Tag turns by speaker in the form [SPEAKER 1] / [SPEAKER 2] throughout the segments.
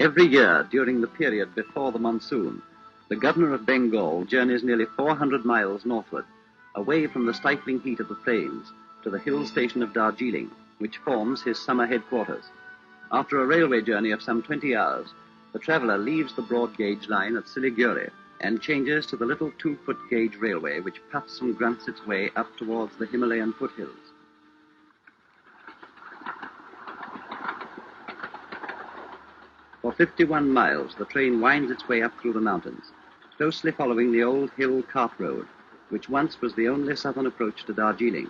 [SPEAKER 1] Every year, during the period before the monsoon, the governor of Bengal journeys nearly 400 miles northward, away from the stifling heat of the plains, to the hill station of Darjeeling, which forms his summer headquarters. After a railway journey of some 20 hours, the traveler leaves the broad gauge line at Siliguri and changes to the little 2-foot gauge railway which puffs and grunts its way up towards the Himalayan foothills. For 51 miles, the train winds its way up through the mountains, closely following the old hill cart road, which once was the only southern approach to Darjeeling.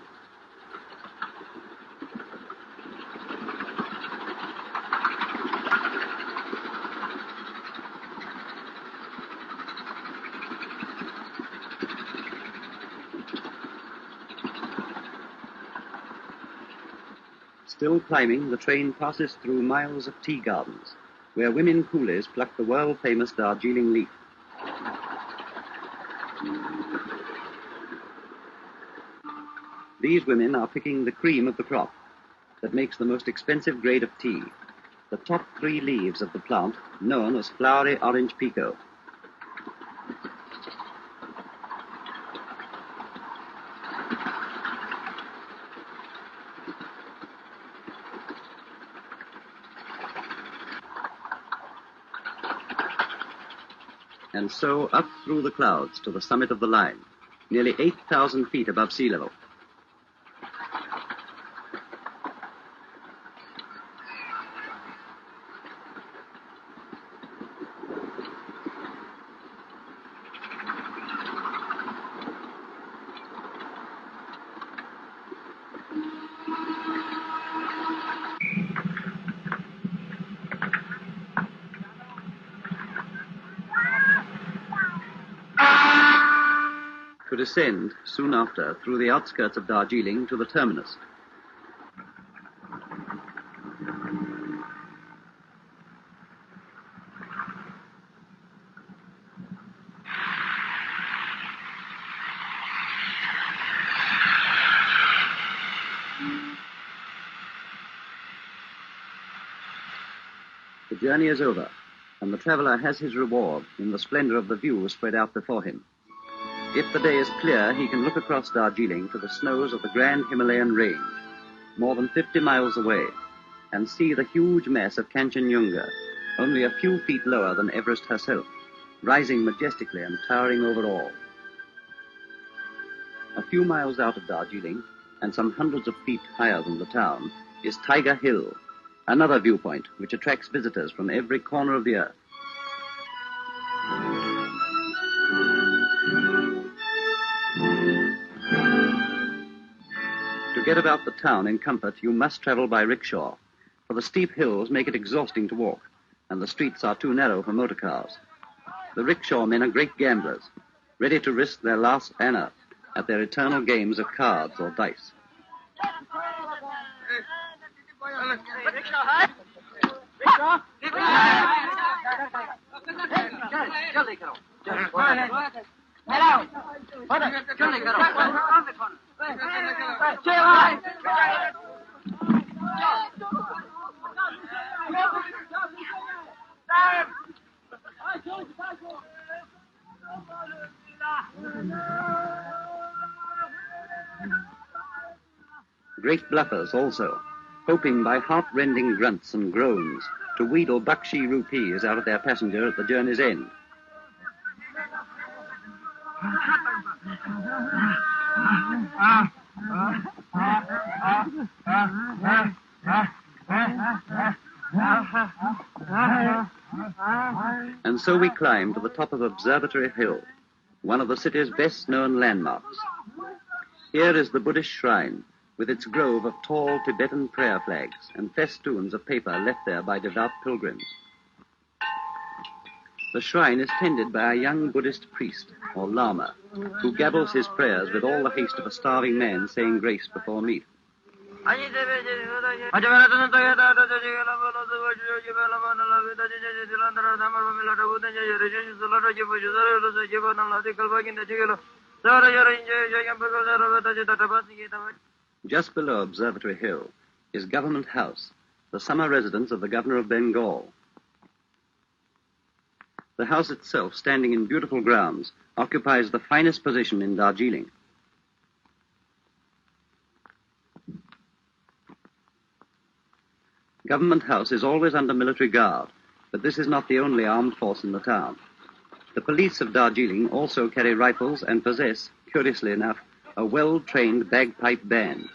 [SPEAKER 1] Still climbing, the train passes through miles of tea gardens, where women coolies pluck the world-famous Darjeeling leaf. These women are picking the cream of the crop that makes the most expensive grade of tea, the top 3 leaves of the plant known as flowery orange pekoe. And so up through the clouds to the summit of the line, nearly 8,000 feet above sea level. To descend, soon after, through the outskirts of Darjeeling to the terminus. The journey is over, and the traveler has his reward in the splendor of the view spread out before him. If the day is clear, he can look across Darjeeling to the snows of the Grand Himalayan Range, more than 50 miles away, and see the huge mass of Kanchenjunga, only a few feet lower than Everest herself, rising majestically and towering over all. A few miles out of Darjeeling, and some hundreds of feet higher than the town, is Tiger Hill, another viewpoint which attracts visitors from every corner of the earth. To get about the town in comfort, you must travel by rickshaw, for the steep hills make it exhausting to walk, and the streets are too narrow for motor cars. The rickshaw men are great gamblers, ready to risk their last anna at their eternal games of cards or dice. Great bluffers also, hoping by heart-rending grunts and groans to wheedle Bakshi rupees out of their passenger at the journey's end. And so we climb to the top of Observatory Hill, one of the city's best-known landmarks. Here is the Buddhist shrine, with its grove of tall Tibetan prayer flags and festoons of paper left there by devout pilgrims. The shrine is tended by a young Buddhist priest, or lama, who gabbles his prayers with all the haste of a starving man saying grace before meat. Just below Observatory Hill is Government House, the summer residence of the Governor of Bengal. The house itself, standing in beautiful grounds, occupies the finest position in Darjeeling. Government House is always under military guard, but this is not the only armed force in the town. The police of Darjeeling also carry rifles and possess, curiously enough, a well-trained bagpipe band.